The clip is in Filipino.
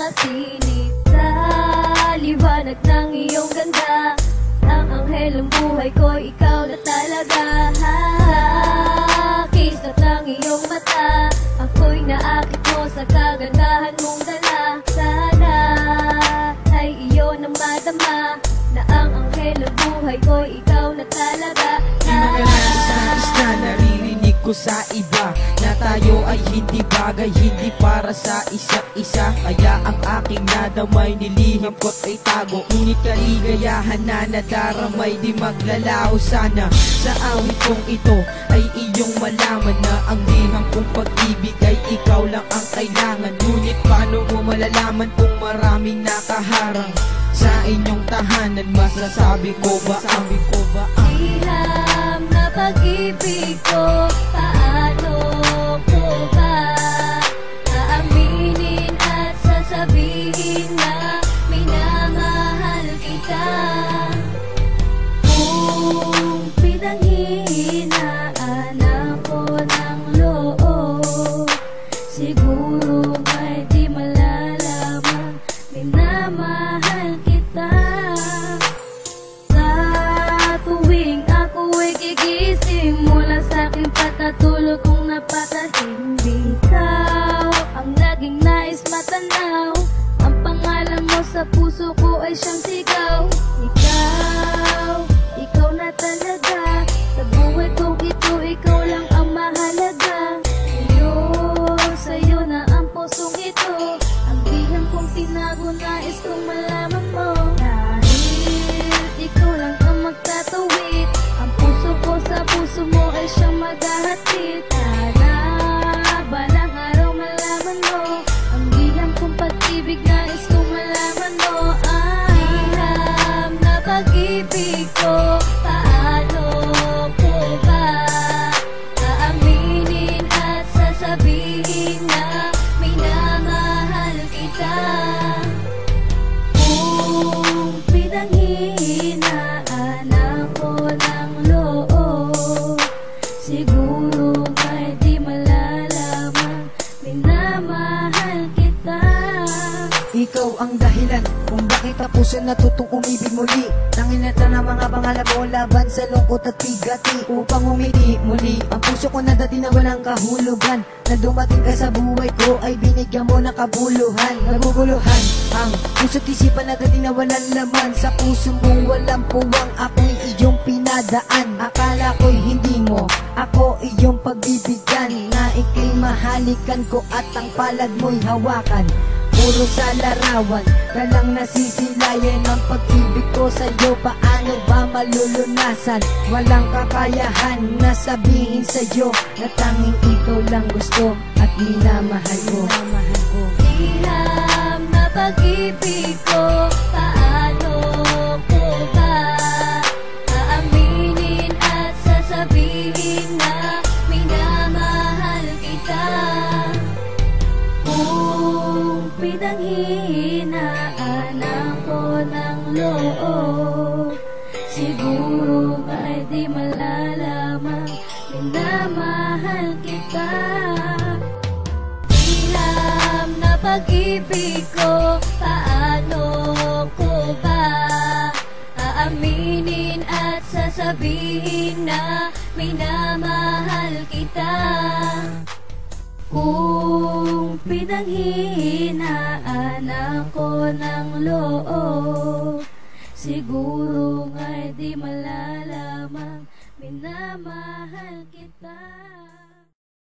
nakasilip sa liwanag ng iyong ganda. Ang anghel ng buhay ko, ikaw na talaga. Kislat ng iyong mata, ako'y naakit mo sa kagandahan mong dala. Sana ay iyon ang madama, na ang anghel ng buhay ko, ikaw na talaga. Di magalanas na naririnig ko sa iba, na tayo ay hindi bagay, hindi para sa isa't isa. Kaya ang aking nadamay, nilihim ko't ay tago. Ngunit kaligayahan na nadaramay, di maglalaho sana. Sa awit kong ito ay iyong malaman na ang liham kong pag-ibig ay ikaw lang ang kailangan. Ngunit paano mo malalaman kung maraming nakaharang sa inyong tahanan? Masasabi ko ba ang liham na pag-ibig ko, paano ko ba aaminin at sasabihin na minamahal kita? Kung pinanghihinaan ako ng loob, siguro may di malalaman minamahal kita. Sa tuwing ako'y gigising mula sa aking patatulog kong napakahindi, ikaw ang laging nais matanaw. Ang pangalan mo sa puso ko ay siyang sigaw. Ikaw na talaga. Sa buhay kong ito, ikaw lang ang mahalaga. Sa'yo na ang pusong ito, ang bihang kong tinago, nais kong malaman mo. Dahil ikaw lang ang magtatuwid, ang puso ko sa puso mo ay siyang maghahatid. Sana balang araw malaman mo ang bihang kong pag-ibig, nais kong malaman mo. Liham na pag-ibig ko, paano ko ba aaminin at sasabihin na minamahal kita? Kung pinanghihinaan ako ng loob, siguro may di malalaman minamahal kita. Ikaw ang dahilan kung bakit ang puso natutong umibig muli. Nanginata ng mga pangalan mo laban sa lungkot at bigati, upang umili muli ang puso ko na dati na walang kahulugan. Na dumating ka sa buhay ko ay binigyan mo ng kabuluhan. Naguguluhan ang puso't isipan na dati na walang laman. Sa puso mong walang puwang, ako'y iyong pinadaan. Akala ko'y hindi mo ako iyong pagbibigyan, na ika'y mahalikan ko at ang palad mo'y hawakan. Puro sa larawan ka lang nasisilayan ang pag-ibig ko sa'yo. Paano ba malulunasan? Walang kakayahan na sabihin sa'yo na tanging ikaw lang gusto at minamahal ko. Liham na pag-ibig ko, paano ko ba aaminin at sasabihin na minamahal kita? Kung pinanghihinaan ako ng loob, siguro may di malalaman minamahal kita. Liham na pag-ibig ko, paano ko ba aaminin at sasabihin na minamahal kita? Kung pinanghihinaan ako ng loob, siguro nga'y di malalaman minamahal kita.